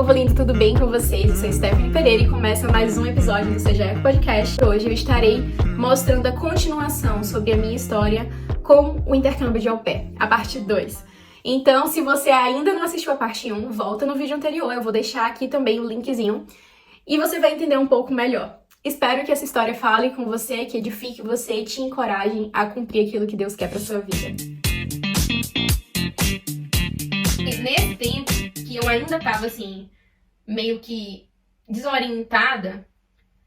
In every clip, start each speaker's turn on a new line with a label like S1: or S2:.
S1: povo lindo, tudo bem com vocês? Eu sou Stephanie Pereira e começa mais um episódio do Seja Eco Podcast. Hoje eu estarei mostrando a continuação sobre a minha história com o intercâmbio de au pair, a parte 2. Então, se você ainda não assistiu a parte 1, volta no vídeo anterior, eu vou deixar aqui também o linkzinho e você vai entender um pouco melhor. Espero que essa história fale com você, que edifique você e te encoraje a cumprir aquilo que Deus quer pra sua vida. Nesse tempo que eu ainda tava assim, meio que desorientada,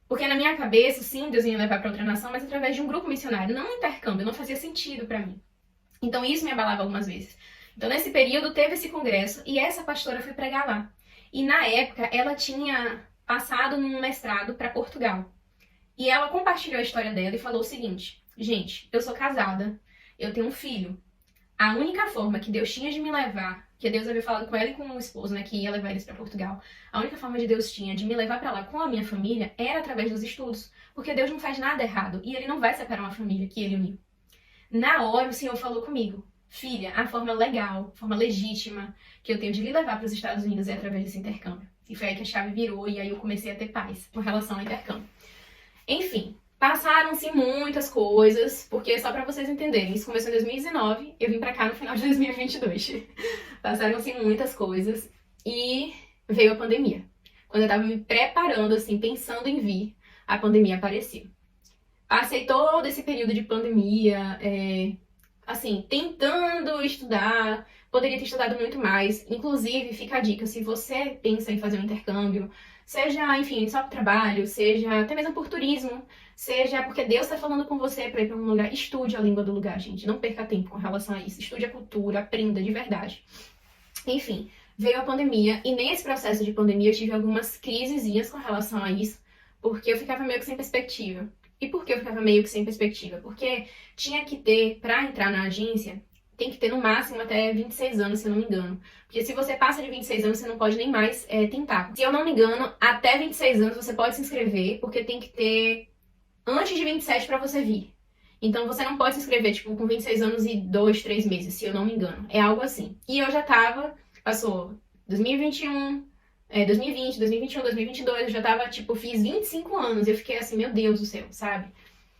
S1: porque na minha cabeça, sim, Deus ia me levar pra outra nação, mas através de um grupo missionário, não um intercâmbio, não fazia sentido pra mim. Então isso me abalava algumas vezes. Então nesse período teve esse congresso e essa pastora foi pregar lá. E na época ela tinha passado num mestrado pra Portugal. E ela compartilhou a história dela e falou o seguinte: gente, eu sou casada, eu tenho um filho. A única forma que Deus tinha de me levar, que Deus havia falado com ela e com o esposo, né, que ia levar eles pra Portugal, a única forma de Deus tinha de me levar pra lá com a minha família era através dos estudos, porque Deus não faz nada errado e Ele não vai separar uma família que Ele uniu. Na hora o Senhor falou comigo: filha, a forma legal, a forma legítima que eu tenho de lhe levar para os Estados Unidos é através desse intercâmbio. E foi aí que a chave virou e aí eu comecei a ter paz com relação ao intercâmbio. Enfim, passaram-se muitas coisas, porque só pra vocês entenderem, isso começou em 2019, eu vim pra cá no final de 2022. Passaram-se muitas coisas e veio a pandemia. Quando eu tava me preparando, assim, pensando em vir, a pandemia apareceu. Passei todo esse período de pandemia, assim, tentando estudar, poderia ter estudado muito mais. Inclusive, fica a dica, se você pensa em fazer um intercâmbio, seja, enfim, só por trabalho, seja até mesmo por turismo, seja porque Deus está falando com você para ir para um lugar, estude a língua do lugar, gente. Não perca tempo com relação a isso. Estude a cultura, aprenda de verdade. Enfim, veio a pandemia e nesse processo de pandemia eu tive algumas crisezinhas com relação a isso, porque eu ficava meio que sem perspectiva. E por que eu ficava meio que sem perspectiva? Porque tinha que ter, para entrar na agência, tem que ter no máximo até 26 anos, se eu não me engano. Porque se você passa de 26 anos, você não pode nem mais tentar. Se eu não me engano, até 26 anos você pode se inscrever, porque tem que ter antes de 27 para você vir. Então você não pode se inscrever, tipo, com 26 anos e 2, 3 meses, se eu não me engano. É algo assim. E eu já tava, passou 2021, 2020, 2021, 2022, eu já tava, tipo, fiz 25 anos. E eu fiquei assim, meu Deus do céu, sabe?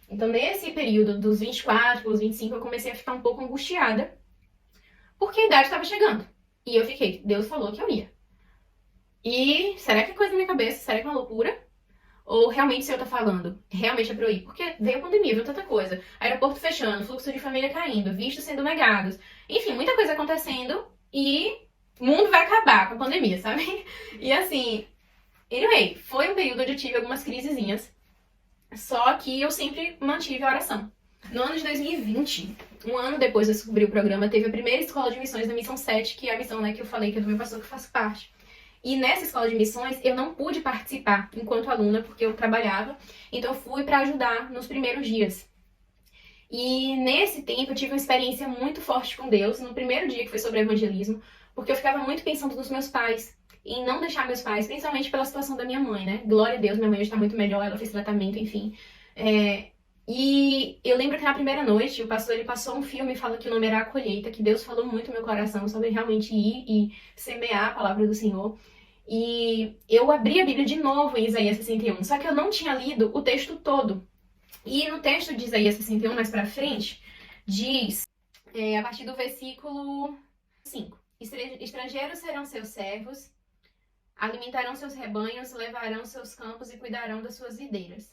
S1: Então, nesse período dos 24 para os 25, eu comecei a ficar um pouco angustiada, porque a idade estava chegando. E eu fiquei, Deus falou que eu ia. E será que é coisa da minha cabeça? Será que é uma loucura? Ou realmente o Senhor tá falando? Realmente é pra eu ir? Porque veio a pandemia, veio tanta coisa. Aeroporto fechando, fluxo de família caindo, vistos sendo negados. Enfim, muita coisa acontecendo e o mundo vai acabar com a pandemia, sabe? E assim, anyway, foi um período onde eu tive algumas crisezinhas. Só que eu sempre mantive a oração. No ano de 2020, um ano depois de eu descobrir o programa, teve a primeira escola de missões da Missão 7, que é a missão, né, que eu falei que é do meu pastor que eu faço parte. E nessa escola de missões eu não pude participar enquanto aluna, porque eu trabalhava, então eu fui para ajudar nos primeiros dias. E nesse tempo eu tive uma experiência muito forte com Deus, no primeiro dia que foi sobre evangelismo, porque eu ficava muito pensando nos meus pais, em não deixar meus pais, principalmente pela situação da minha mãe, né? Glória a Deus, minha mãe hoje tá muito melhor, ela fez tratamento, enfim. E eu lembro que na primeira noite o pastor ele passou um filme e fala que o nome era A Colheita, que Deus falou muito no meu coração sobre realmente ir e semear a palavra do Senhor. E eu abri a Bíblia de novo em Isaías 61, só que eu não tinha lido o texto todo. E no texto de Isaías 61, mais pra frente, diz, a partir do versículo 5, estrangeiros serão seus servos, alimentarão seus rebanhos, levarão seus campos e cuidarão das suas videiras.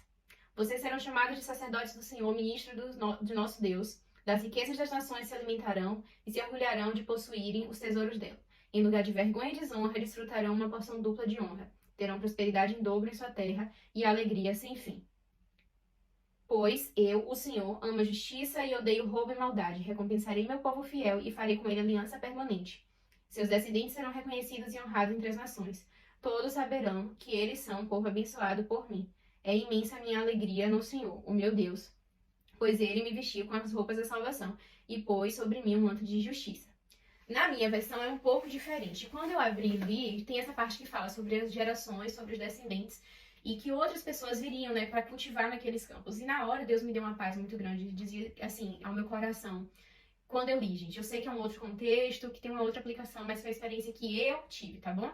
S1: Vocês serão chamados de sacerdotes do Senhor, ministros de nosso Deus. Das riquezas das nações se alimentarão e se orgulharão de possuírem os tesouros dela. Em lugar de vergonha e desonra, desfrutarão uma porção dupla de honra. Terão prosperidade em dobro em sua terra e alegria sem fim. Pois eu, o Senhor, amo a justiça e odeio roubo e maldade. Recompensarei meu povo fiel e farei com ele aliança permanente. Seus descendentes serão reconhecidos e honrados entre as nações. Todos saberão que eles são um povo abençoado por mim. É imensa a minha alegria no Senhor, o meu Deus, pois ele me vestiu com as roupas da salvação e pôs sobre mim um manto de justiça. Na minha versão é um pouco diferente. Quando eu abri e li, tem essa parte que fala sobre as gerações, sobre os descendentes, e que outras pessoas viriam, né, para cultivar naqueles campos. E na hora Deus me deu uma paz muito grande, dizia assim, ao meu coração, quando eu li, gente. Eu sei que é um outro contexto, que tem uma outra aplicação, mas foi a experiência que eu tive, tá bom?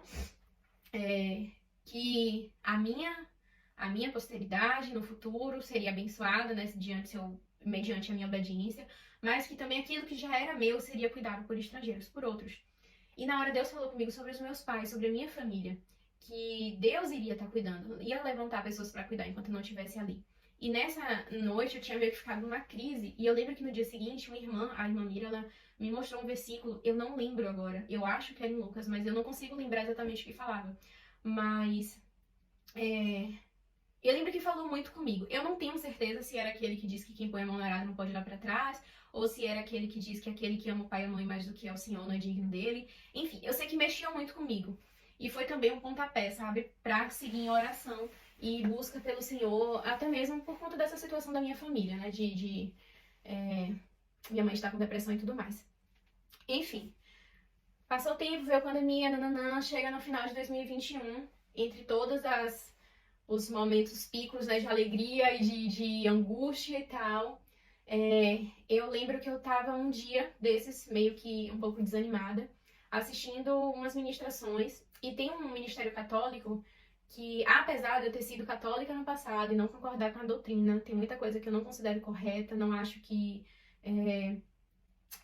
S1: que a minha posteridade no futuro seria abençoada, né, mediante a minha obediência, mas que também aquilo que já era meu seria cuidado por estrangeiros, por outros. E na hora Deus falou comigo sobre os meus pais, sobre a minha família, que Deus iria estar cuidando, ia levantar pessoas para cuidar enquanto eu não estivesse ali. E nessa noite eu tinha meio que ficado numa crise, e eu lembro que no dia seguinte, a irmã Mira, ela me mostrou um versículo, eu não lembro agora, eu acho que era em Lucas, mas eu não consigo lembrar exatamente o que falava. Mas eu lembro que falou muito comigo. Eu não tenho certeza se era aquele que diz que quem põe a mão na arada não pode olhar pra trás, ou se era aquele que diz que aquele que ama o pai e a mãe mais do que é o Senhor não é digno dele. Enfim, eu sei que mexia muito comigo. E foi também um pontapé, sabe, pra seguir em oração e busca pelo Senhor, até mesmo por conta dessa situação da minha família, né, minha mãe está com depressão e tudo mais. Enfim, passou o tempo, veio a pandemia, nananã, chega no final de 2021, entre todas os momentos picos, né, de alegria e de angústia e tal. Eu lembro que eu tava um dia desses, meio que um pouco desanimada, assistindo umas ministrações. E tem um ministério católico que, apesar de eu ter sido católica no passado e não concordar com a doutrina, tem muita coisa que eu não considero correta, não acho que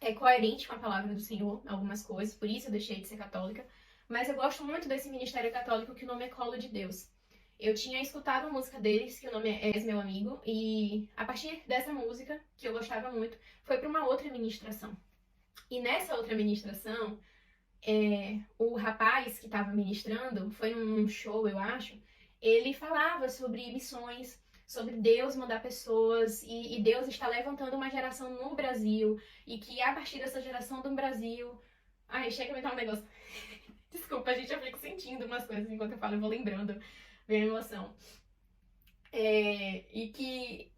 S1: é coerente com a palavra do Senhor, algumas coisas, por isso eu deixei de ser católica. Mas eu gosto muito desse ministério católico que o nome é Colo de Deus. Eu tinha escutado a música deles, que o nome é És Meu Amigo, e a partir dessa música, que eu gostava muito, foi para uma outra ministração. E nessa outra ministração, o rapaz que estava ministrando, foi num show, eu acho, ele falava sobre missões, sobre Deus mandar pessoas e Deus está levantando uma geração no Brasil e que a partir dessa geração do Brasil. Ai, chega a me dar um negócio. Desculpa, gente, eu fico sentindo umas coisas enquanto eu falo, eu vou lembrando minha emoção. E que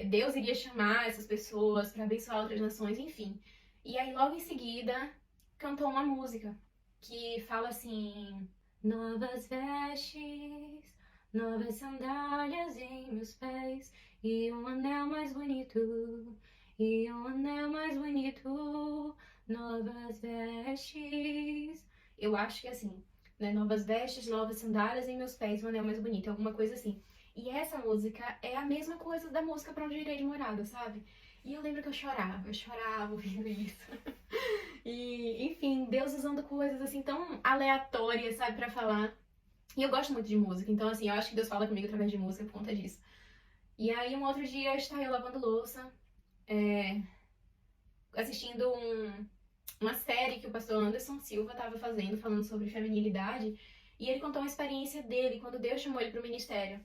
S1: Deus iria chamar essas pessoas para abençoar outras nações, enfim. E aí, logo em seguida, cantou uma música que fala assim: novas vestes, novas sandálias em meus pés, e um anel mais bonito, e um anel mais bonito, novas vestes. Eu acho que é assim, né? Novas vestes, novas sandálias em meus pés, um anel mais bonito, alguma coisa assim. E essa música é a mesma coisa da música Pra Onde Irei de Morada, sabe? E eu lembro que eu chorava ouvindo isso. E, enfim, Deus usando coisas assim tão aleatórias, sabe, pra falar. E eu gosto muito de música, então assim, eu acho que Deus fala comigo através de música por conta disso. E aí, um outro dia, estava eu lavando louça, assistindo uma série que o pastor Anderson Silva estava fazendo, falando sobre feminilidade, e ele contou uma experiência dele, quando Deus chamou ele pro ministério.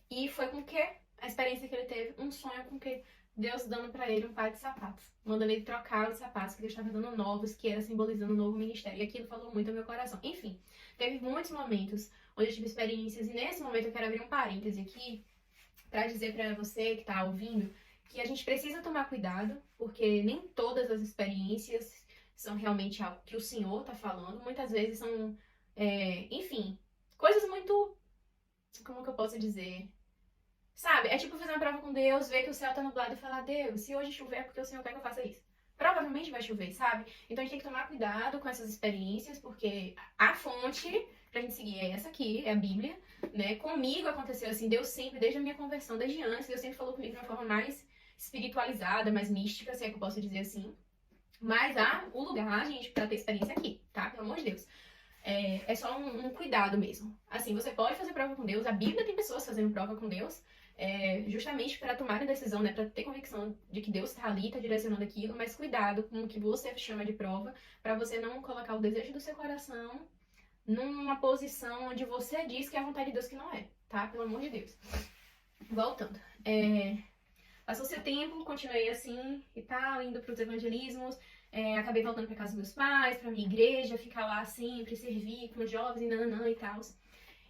S1: E foi com que a experiência que ele teve, um sonho com que Deus dando pra ele um par de sapatos, mandando ele trocar os sapatos que Deus estava dando novos, que era simbolizando um novo ministério. E aquilo falou muito ao meu coração. Enfim, teve muitos momentos onde eu tive experiências, e nesse momento eu quero abrir um parêntese aqui pra dizer pra você que tá ouvindo que a gente precisa tomar cuidado, porque nem todas as experiências são realmente algo que o Senhor tá falando. Muitas vezes são, enfim, coisas muito, como que eu posso dizer? Sabe? É tipo fazer uma prova com Deus, ver que o céu tá nublado e falar: Deus, se hoje chover é porque o Senhor quer que eu faça isso. Provavelmente vai chover, sabe? Então a gente tem que tomar cuidado com essas experiências, porque a fonte pra gente seguir é essa aqui, é a Bíblia, né? Comigo aconteceu assim, Deus sempre, desde a minha conversão, desde antes, Deus sempre falou comigo de uma forma mais espiritualizada, mais mística, se é que eu posso dizer assim. Mas há o lugar, gente, pra ter experiência aqui, tá? Pelo amor de Deus. É só um cuidado mesmo. Assim, você pode fazer prova com Deus, a Bíblia tem pessoas fazendo prova com Deus, justamente para tomar a decisão, né, para ter convicção de que Deus está ali, está direcionando aquilo, mas cuidado com o que você chama de prova, para você não colocar o desejo do seu coração numa posição onde você diz que é a vontade de Deus que não é, tá? Pelo amor de Deus. Voltando. Passou seu tempo, continuei assim e tal, indo para os evangelismos, acabei voltando para casa dos meus pais, para minha igreja, ficar lá sempre, servir com os jovens e nananã e tal.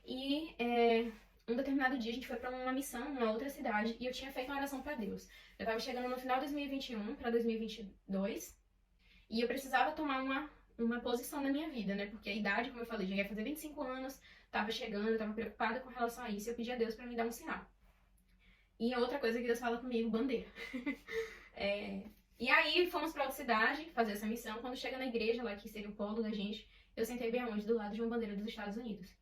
S1: E um determinado dia a gente foi para uma missão numa outra cidade e eu tinha feito uma oração para Deus. Eu tava chegando no final de 2021 para 2022 e eu precisava tomar uma posição na minha vida, né? Porque a idade, como eu falei, já ia fazer 25 anos, tava chegando, eu tava preocupada com relação a isso e eu pedi a Deus para me dar um sinal. E outra coisa que Deus fala comigo, bandeira. E aí fomos pra outra cidade fazer essa missão. Quando chega na igreja lá, que seria o polo da gente, eu sentei bem aonde? Do lado de uma bandeira dos Estados Unidos.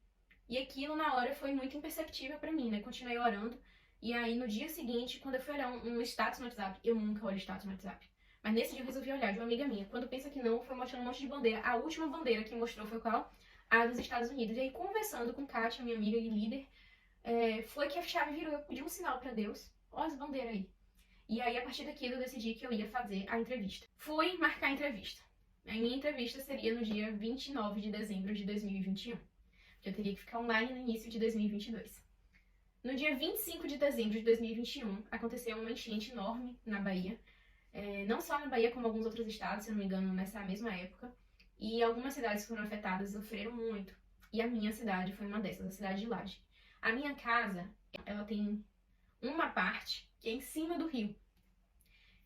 S1: E aquilo na hora foi muito imperceptível pra mim, né? Continuei orando. E aí no dia seguinte, quando eu fui olhar um status no WhatsApp, eu nunca olho status no WhatsApp. Mas nesse dia eu resolvi olhar de uma amiga minha. Quando pensa que não, foi mostrando um monte de bandeira. A última bandeira que mostrou foi qual? A dos Estados Unidos. E aí, conversando com Kátia, minha amiga e líder, foi que a chave virou. Eu pedi um sinal pra Deus. Olha as bandeiras aí. E aí, a partir daquilo, eu decidi que eu ia fazer a entrevista. Fui marcar a entrevista. A minha entrevista seria no dia 29 de dezembro de 2021. Que eu teria que ficar online no início de 2022. No dia 25 de dezembro de 2021, aconteceu uma enchente enorme na Bahia. Não só na Bahia, como alguns outros estados, se eu não me engano, nessa mesma época. E algumas cidades foram afetadas, sofreram muito. E a minha cidade foi uma dessas, a cidade de Laje. A minha casa, ela tem uma parte que é em cima do rio.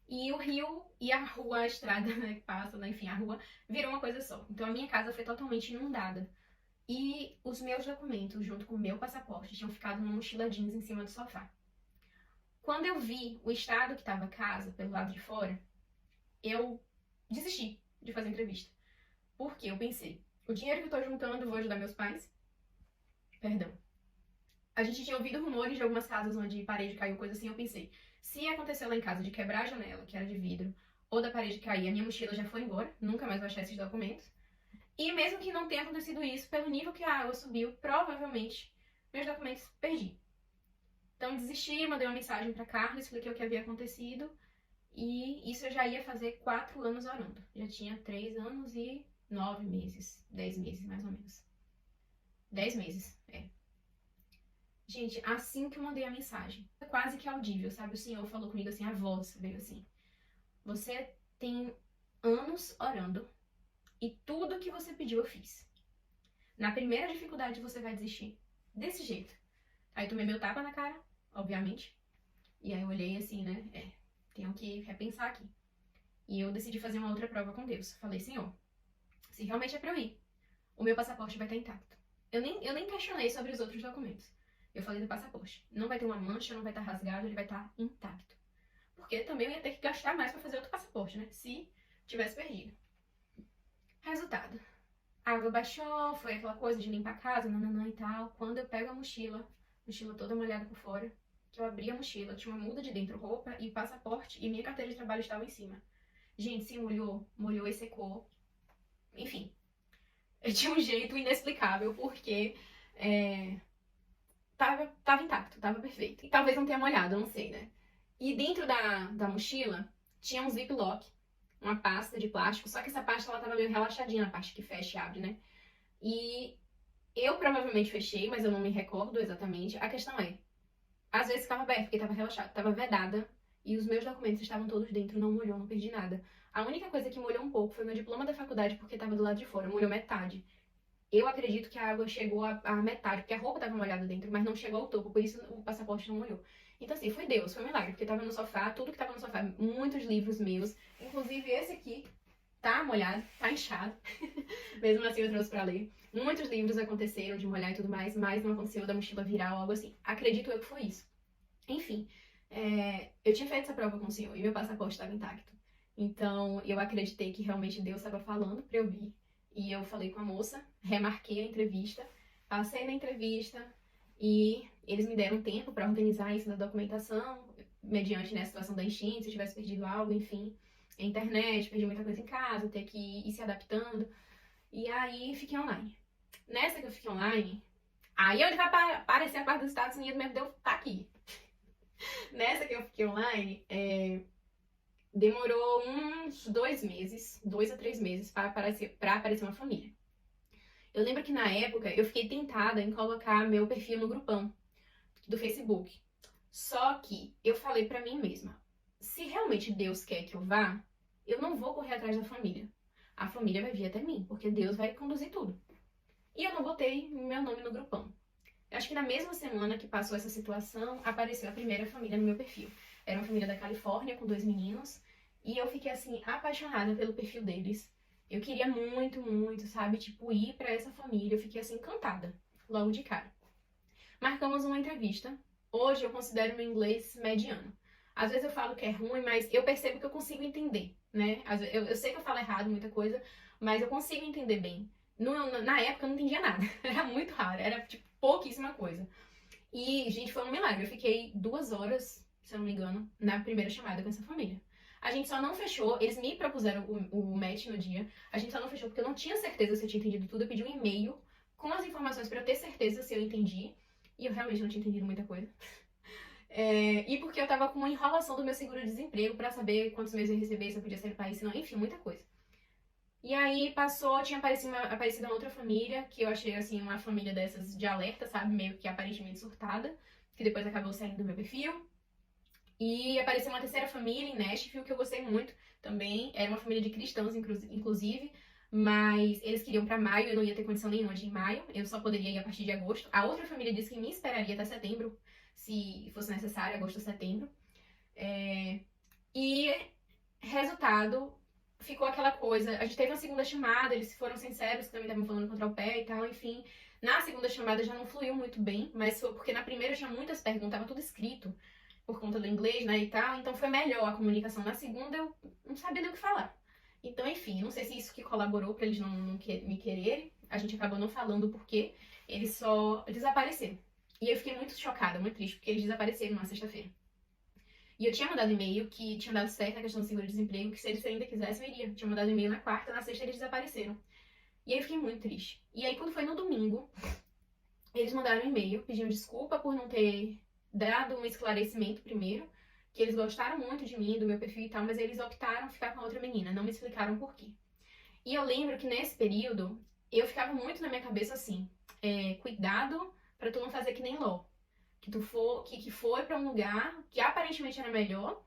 S1: E o rio e a rua, a estrada, né, que passa, né, enfim, a rua, virou uma coisa só. Então a minha casa foi totalmente inundada. E os meus documentos, junto com o meu passaporte, tinham ficado numa mochila jeans em cima do sofá. Quando eu vi o estado que estava a casa, pelo lado de fora, eu desisti de fazer a entrevista. Porque eu pensei, o dinheiro que eu tô juntando, eu vou ajudar meus pais. Perdão. A gente tinha ouvido rumores de algumas casas onde parede caiu, coisa assim. Eu pensei, se aconteceu lá em casa de quebrar a janela, que era de vidro, ou da parede cair, a minha mochila já foi embora, nunca mais vou achar esses documentos. E mesmo que não tenha acontecido isso, pelo nível que a água subiu, provavelmente meus documentos perdi. Então desisti, mandei uma mensagem pra Carla, expliquei o que havia acontecido. E isso eu já ia fazer 4 anos orando. Já tinha 3 anos e 9 meses. 10 meses, mais ou menos. 10 meses, Gente, assim que eu mandei a mensagem, foi quase que audível, sabe? O Senhor falou comigo assim, a voz veio assim. Você tem anos orando e tudo que você pediu eu fiz. Na primeira dificuldade você vai desistir. Desse jeito. Aí tomei meu tapa na cara, obviamente. E aí eu olhei assim, né? Tenho que repensar aqui. E eu decidi fazer uma outra prova com Deus. Falei, Senhor, se realmente é pra eu ir, o meu passaporte vai estar intacto. Eu nem questionei sobre os outros documentos. Eu falei do passaporte. Não vai ter uma mancha, não vai estar rasgado, ele vai estar intacto. Porque também eu ia ter que gastar mais pra fazer outro passaporte, né? Se tivesse perdido. Resultado. A água baixou, foi aquela coisa de limpar a casa, nananã e tal. Quando eu pego a mochila toda molhada por fora, que eu abri a mochila, tinha uma muda de dentro, roupa e passaporte, e minha carteira de trabalho estava em cima. Gente, se molhou e secou. Enfim, tinha um jeito inexplicável, porque tava intacto, tava perfeito. E talvez não tenha molhado, eu não sei, né? E dentro da mochila tinha um ziplock, uma pasta de plástico, só que essa pasta ela tava meio relaxadinha na parte que fecha e abre, né? E eu provavelmente fechei, mas eu não me recordo exatamente. A questão às vezes ficava aberto, porque tava relaxado, tava vedada, e os meus documentos estavam todos dentro, não molhou, não perdi nada. A única coisa que molhou um pouco foi meu diploma da faculdade, porque tava do lado de fora, molhou metade. Eu acredito que a água chegou a metade, porque a roupa tava molhada dentro, mas não chegou ao topo, por isso o passaporte não molhou. Então assim, foi Deus, foi um milagre, porque tava no sofá, tudo que tava no sofá, muitos livros meus, inclusive esse aqui, tá molhado, tá inchado. Mesmo assim eu trouxe pra ler. Muitos livros aconteceram de molhar e tudo mais, mas não aconteceu da mochila virar ou algo assim. Acredito eu que foi isso. Enfim, eu tinha feito essa prova com o senhor e meu passaporte estava intacto. Então eu acreditei que realmente Deus estava falando pra eu vir. E eu falei com a moça, remarquei a entrevista, passei na entrevista e eles me deram tempo pra organizar isso na documentação, mediante, né, a situação da enchente, se eu tivesse perdido algo, enfim. A internet, perdi muita coisa em casa, ter que ir se adaptando. E aí fiquei online. Nessa que eu fiquei online, aí é onde vai aparecer a parte dos Estados Unidos mesmo, deu tá aqui. Nessa que eu fiquei online, demorou uns 2 meses, 2 a 3 meses pra aparecer uma família. Eu lembro que na época eu fiquei tentada em colocar meu perfil no grupão do Facebook. Só que eu falei pra mim mesma, se realmente Deus quer que eu vá, eu não vou correr atrás da família. A família vai vir até mim, porque Deus vai conduzir tudo. E eu não botei meu nome no grupão. Eu acho que na mesma semana que passou essa situação, apareceu a primeira família no meu perfil. Era uma família da Califórnia, com 2 meninos, e eu fiquei, assim, apaixonada pelo perfil deles. Eu queria muito, muito, sabe, tipo, ir pra essa família. Eu fiquei, assim, encantada, logo de cara. Marcamos uma entrevista. Hoje eu considero meu inglês mediano. Às vezes eu falo que é ruim, mas eu percebo que eu consigo entender, né? Eu sei que eu falo errado muita coisa, mas eu consigo entender bem. Na época eu não entendia nada. Era muito raro. Era, tipo, pouquíssima coisa. E, gente, foi um milagre. Eu fiquei 2 horas, se eu não me engano, na primeira chamada com essa família. A gente só não fechou, eles me propuseram o match no dia. A gente só não fechou porque eu não tinha certeza se eu tinha entendido tudo. Eu pedi um e-mail com as informações pra eu ter certeza se eu entendi. E eu realmente não tinha entendido muita coisa. E porque eu tava com uma enrolação do meu seguro-desemprego pra saber quantos meses eu ia receber, se eu podia sair do país, se não, enfim, muita coisa. E aí passou, tinha aparecido uma outra família, que eu achei assim, uma família dessas de alerta, sabe? Meio que aparentemente surtada, que depois acabou saindo do meu perfil. E apareceu uma terceira família em Nashville, que eu gostei muito também. Era uma família de cristãos, inclusive, mas eles queriam pra maio, eu não ia ter condição nenhuma de ir em maio, eu só poderia ir a partir de agosto. A outra família disse que me esperaria até setembro, se fosse necessário, agosto ou setembro. E resultado, ficou aquela coisa. A gente teve uma segunda chamada, eles foram sinceros, que também estavam falando contra o pé e tal, enfim. Na segunda chamada já não fluiu muito bem, mas foi porque na primeira tinha muitas perguntas, tava tudo escrito por conta do inglês, né, e tal, então foi melhor a comunicação. Na segunda eu não sabia nem o que falar. Então, enfim, não sei se isso que colaborou pra eles não me quererem. A gente acabou não falando o porquê. Eles só desapareceram. E eu fiquei muito chocada, muito triste, porque eles desapareceram na sexta-feira. E eu tinha mandado e-mail que tinha dado certo a questão do seguro-desemprego, que se eles ainda quisessem, eu iria. Eu tinha mandado e-mail na quarta, na sexta eles desapareceram. E aí eu fiquei muito triste. E aí quando foi no domingo, eles mandaram um e-mail pedindo desculpa por não ter dado um esclarecimento primeiro, que eles gostaram muito de mim, do meu perfil e tal, mas eles optaram ficar com a outra menina, não me explicaram por quê. E eu lembro que nesse período, eu ficava muito na minha cabeça assim, cuidado pra tu não fazer que nem Ló. Que foi pra um lugar que aparentemente era melhor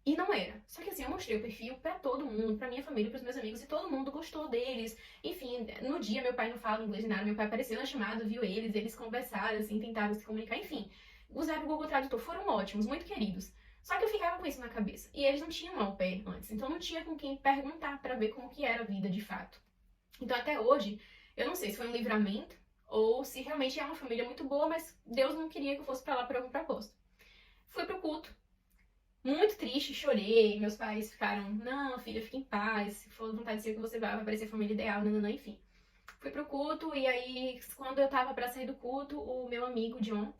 S1: e não era. Só que assim, eu mostrei o perfil pra todo mundo, pra minha família, pros meus amigos, e todo mundo gostou deles. Enfim, no dia meu pai não fala inglês nem nada, meu pai apareceu na chamada, viu eles conversaram, assim, tentaram se comunicar, enfim. Usaram o Google Tradutor, foram ótimos, muito queridos. Só que eu ficava com isso na cabeça. E eles não tinham au pair antes, então não tinha com quem perguntar pra ver como que era a vida de fato. Então até hoje, eu não sei se foi um livramento ou se realmente é uma família muito boa, mas Deus não queria que eu fosse pra lá por algum propósito. Fui pro culto, muito triste, chorei, meus pais ficaram, não, filha, fica em paz, se for vontade de ser o que você vai parecer a família ideal, não, enfim. Fui pro culto e aí, quando eu tava pra sair do culto, o meu amigo John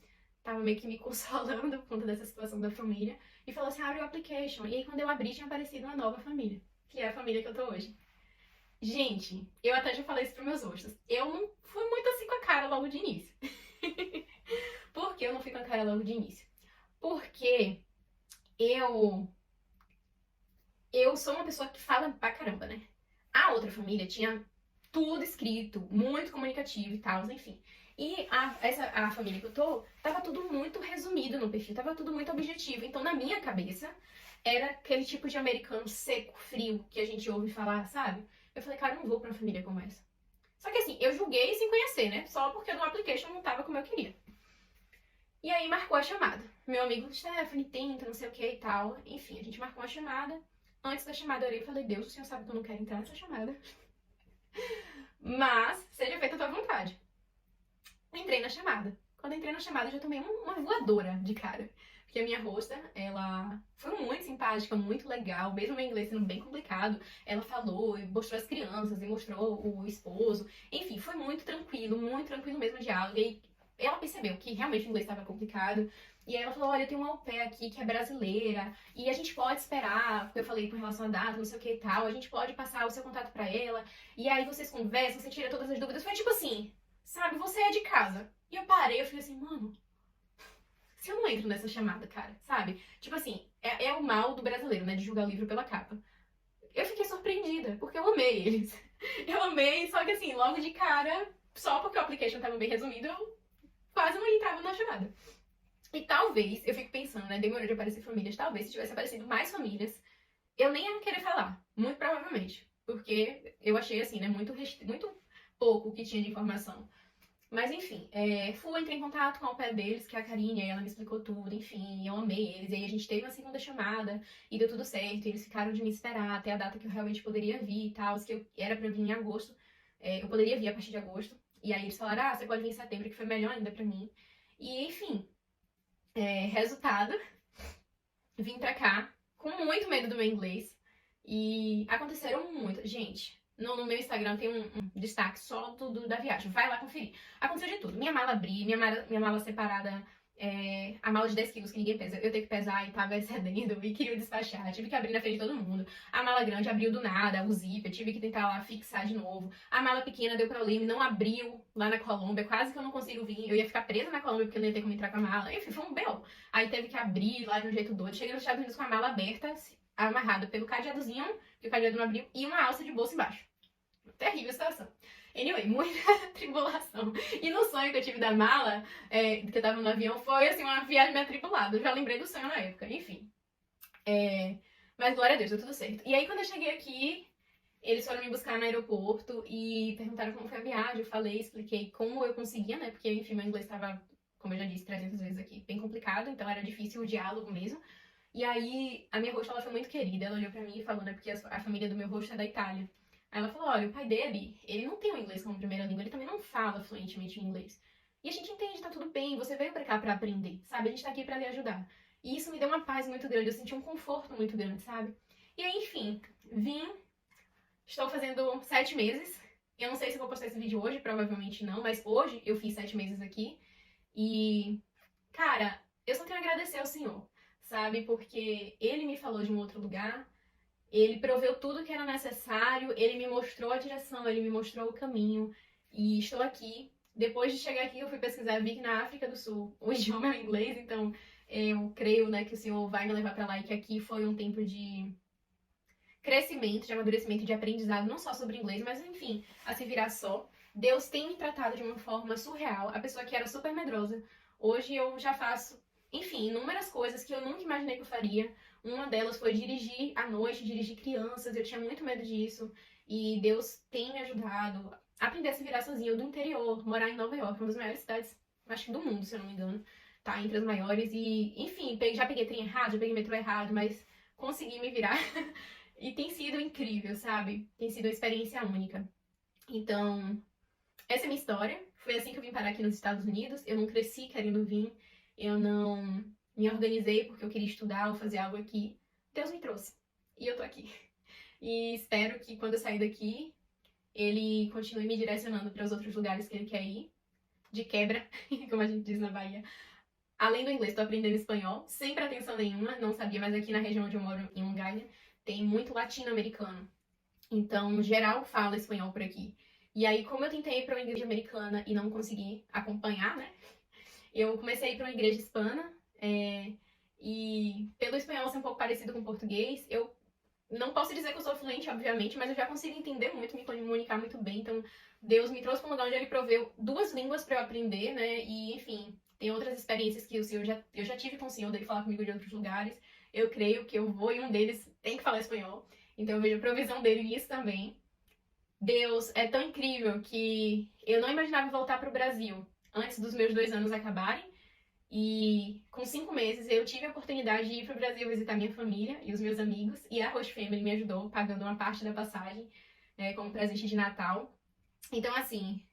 S1: tava meio que me consolando por conta dessa situação da família e falou assim, abre o application. E aí quando eu abri, tinha aparecido uma nova família, que é a família que eu tô hoje. Gente, eu até já falei isso pros meus rostos. Eu não fui muito assim com a cara logo de início. Por que eu não fui com a cara logo de início? Porque eu sou uma pessoa que fala pra caramba, né? A outra família tinha tudo escrito, muito comunicativo e tal, enfim. E a família que eu tô, tava tudo muito resumido no perfil, tava tudo muito objetivo. Então, na minha cabeça, era aquele tipo de americano seco, frio, que a gente ouve falar, sabe? Eu falei, cara, eu não vou pra uma família como essa. Só que assim, eu julguei sem conhecer, né? Só porque no application não tava como eu queria. E aí marcou a chamada. Meu amigo, Stephanie, tenta, não sei o que e tal. Enfim, a gente marcou a chamada. Antes da chamada eu orei e falei, Deus, o senhor sabe que eu não quero entrar nessa chamada. Mas, seja feita a tua vontade. Entrei na chamada. Quando entrei na chamada, eu já tomei uma voadora de cara. Porque a minha rosta, ela foi muito simpática, muito legal, mesmo meu inglês sendo bem complicado. Ela falou e mostrou as crianças e mostrou o esposo. Enfim, foi muito tranquilo mesmo o diálogo. E ela percebeu que realmente o inglês estava complicado. E aí ela falou, olha, tem uma au pair aqui que é brasileira, e a gente pode esperar, porque eu falei com relação à data, não sei o que e tal, a gente pode passar o seu contato pra ela, e aí vocês conversam, você tira todas as dúvidas. Foi tipo assim, sabe, você é de casa. E eu parei, eu falei assim, mano, se eu não entro nessa chamada, cara, sabe? Tipo assim, é o mal do brasileiro, né, de julgar o livro pela capa. Eu fiquei surpreendida, porque eu amei eles. Eu amei, só que assim, logo de cara, só porque o application tava bem resumido, eu quase não entrava na chamada. E talvez, eu fico pensando, né, demorou de aparecer famílias, talvez se tivesse aparecido mais famílias, eu nem ia querer falar, muito provavelmente. Porque eu achei assim, né, muito pouco o que tinha de informação. Mas enfim, entrei em contato com a au pair deles, que é a Karine, aí ela me explicou tudo, enfim, eu amei eles. E aí a gente teve uma segunda chamada e deu tudo certo. E eles ficaram de me esperar até a data que eu realmente poderia vir e tal, que era pra eu vir em agosto. Eu poderia vir a partir de agosto. E aí eles falaram, você pode vir em setembro, que foi melhor ainda pra mim. E enfim, resultado, vim pra cá com muito medo do meu inglês. E aconteceram muito. Gente, no meu Instagram tem um destaque só da viagem. Vai lá conferir. Aconteceu de tudo. Minha mala abri, minha mala separada, a mala de 10 quilos que ninguém pesa. Eu tenho que pesar e tava excedendo e queria despachar. Tive que abrir na frente de todo mundo. A mala grande abriu do nada, o zíper. Tive que tentar lá fixar de novo. A mala pequena deu problema, não abriu lá na Colômbia. Quase que eu não consigo vir. Eu ia ficar presa na Colômbia porque eu não ia ter como entrar com a mala. Enfim, foi um B.O. Aí teve que abrir lá de um jeito doido. Cheguei nos Estados Unidos com a mala aberta, amarrada pelo cadeadozinho, que o cadeado não abriu, e uma alça de bolsa embaixo. Terrível situação. Anyway, muita tribulação. E no sonho que eu tive da mala, que eu tava no avião, foi assim, uma viagem meio atribulada. Eu já lembrei do sonho na época, enfim. Mas glória a Deus, deu tudo certo. E aí quando eu cheguei aqui, eles foram me buscar no aeroporto e perguntaram como foi a viagem. Eu falei, expliquei como eu conseguia, né? Porque, enfim, meu inglês tava, como eu já disse 300 vezes aqui, bem complicado, então era difícil o diálogo mesmo. E aí, a minha host, ela foi muito querida. Ela olhou pra mim e falou, né? Porque a família do meu host é da Itália. Aí ela falou, olha, o pai dele, ele não tem o inglês como primeira língua, ele também não fala fluentemente o inglês. E a gente entende, tá tudo bem, você veio pra cá pra aprender, sabe? A gente tá aqui pra lhe ajudar. E isso me deu uma paz muito grande, eu senti um conforto muito grande, sabe? E aí, enfim, estou fazendo 7 meses. Eu não sei se eu vou postar esse vídeo hoje, provavelmente não, mas hoje eu fiz 7 meses aqui. E, cara, eu só tenho a agradecer ao Senhor, sabe? Porque Ele me falou de um outro lugar, Ele proveu tudo que era necessário, Ele me mostrou a direção, Ele me mostrou o caminho. E estou aqui. Depois de chegar aqui, eu fui pesquisar, vi que na África do Sul o idioma é o inglês, então eu creio, né, que o Senhor vai me levar pra lá e que aqui foi um tempo de crescimento, de amadurecimento, de aprendizado, não só sobre inglês, mas enfim, a se virar só. Deus tem me tratado de uma forma surreal. A pessoa que era super medrosa, hoje eu já faço, enfim, inúmeras coisas que eu nunca imaginei que eu faria. Uma delas foi dirigir à noite, dirigir crianças, eu tinha muito medo disso. E Deus tem me ajudado a aprender a se virar sozinha. Eu do interior, morar em Nova York, uma das maiores cidades, acho que do mundo, se eu não me engano, tá entre as maiores. E, enfim, já peguei trem errado, já peguei metrô errado, mas consegui me virar. E tem sido incrível, sabe? Tem sido uma experiência única. Então, essa é a minha história. Foi assim que eu vim parar aqui nos Estados Unidos. Eu não cresci querendo vir. Eu não me organizei porque eu queria estudar ou fazer algo aqui. Deus me trouxe. E eu tô aqui. E espero que quando eu sair daqui, Ele continue me direcionando para os outros lugares que Ele quer ir. De quebra, como a gente diz na Bahia. Além do inglês, tô aprendendo espanhol. Sem pretensão nenhuma. Não sabia, mas aqui na região onde eu moro, em Long Island, tem muito latino-americano. Então, geral fala espanhol por aqui. E aí, como eu tentei ir para uma igreja americana e não consegui acompanhar, né? Eu comecei a ir para uma igreja hispana. E pelo espanhol ser um pouco parecido com o português, eu não posso dizer que eu sou fluente, obviamente, mas eu já consigo entender muito, me comunicar muito bem. Então, Deus me trouxe para um lugar onde Ele proveu 2 línguas para eu aprender, né? E, enfim, tem outras experiências que eu já tive com o Senhor, dele falar comigo de outros lugares. Eu creio que eu vou e um deles tem que falar espanhol. Então eu vejo a provisão dele nisso também. Deus é tão incrível que eu não imaginava voltar para o Brasil antes dos meus 2 anos acabarem. E com 5 meses eu tive a oportunidade de ir para o Brasil visitar minha família e os meus amigos. E a Host Family me ajudou pagando uma parte da passagem como presente de Natal. Então assim,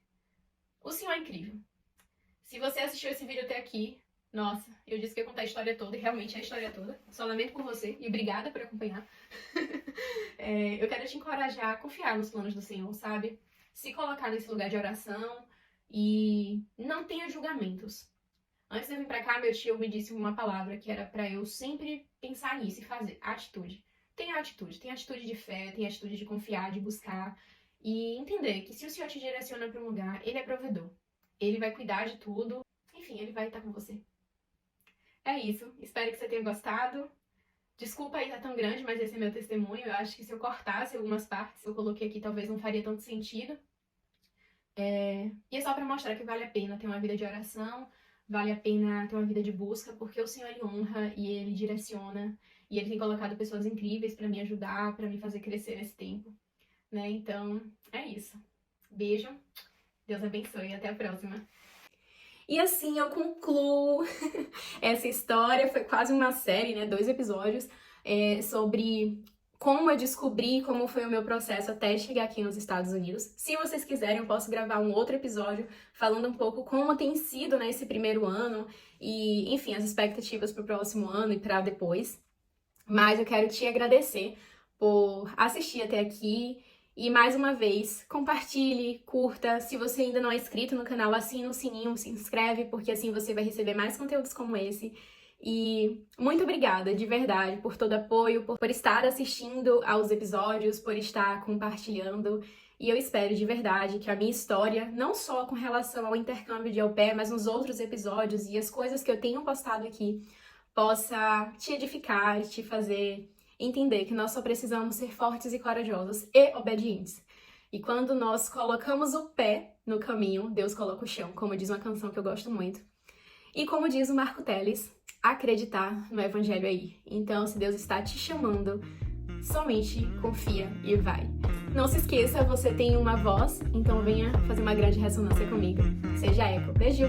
S1: o Senhor é incrível. Se você assistiu esse vídeo até aqui, nossa, eu disse que ia contar a história toda, e realmente é a história toda. Só lamento por você, e obrigada por acompanhar. Eu quero te encorajar a confiar nos planos do Senhor, sabe? Se colocar nesse lugar de oração e não tenha julgamentos. Antes de eu vir pra cá, meu tio me disse uma palavra que era pra eu sempre pensar nisso e fazer. Atitude. Tenha atitude de fé, tenha atitude de confiar, de buscar. E entender que se o Senhor te direciona pra um lugar, Ele é provedor. Ele vai cuidar de tudo. Enfim, Ele vai estar com você. É isso. Espero que você tenha gostado. Desculpa aí estar tão grande, mas esse é meu testemunho. Eu acho que se eu cortasse algumas partes que eu coloquei aqui, talvez não faria tanto sentido. E é só pra mostrar que vale a pena ter uma vida de oração, vale a pena ter uma vida de busca, porque o Senhor, Ele honra e Ele direciona. E Ele tem colocado pessoas incríveis pra me ajudar, pra me fazer crescer nesse tempo. Né? Então, é isso. Beijo. Deus abençoe e até a próxima. E assim eu concluo essa história. Foi quase uma série, né? 2 episódios sobre como eu descobri como foi o meu processo até chegar aqui nos Estados Unidos. Se vocês quiserem, eu posso gravar um outro episódio falando um pouco como tem sido, né, esse primeiro ano e, enfim, as expectativas para o próximo ano e para depois. Mas eu quero te agradecer por assistir até aqui E mais uma vez, compartilhe, curta. Se você ainda não é inscrito no canal, assina o sininho, se inscreve, porque assim você vai receber mais conteúdos como esse. E muito obrigada, de verdade, por todo apoio, por estar assistindo aos episódios, por estar compartilhando. E eu espero de verdade que a minha história, não só com relação ao intercâmbio de au pair, mas nos outros episódios e as coisas que eu tenho postado aqui, possa te edificar, te fazer entender que nós só precisamos ser fortes e corajosos e obedientes. E quando nós colocamos o pé no caminho, Deus coloca o chão, como diz uma canção que eu gosto muito. E como diz o Marco Teles, acreditar no evangelho aí. Então, se Deus está te chamando, somente confia e vai. Não se esqueça, você tem uma voz, então venha fazer uma grande ressonância comigo. Seja eco. Beijo!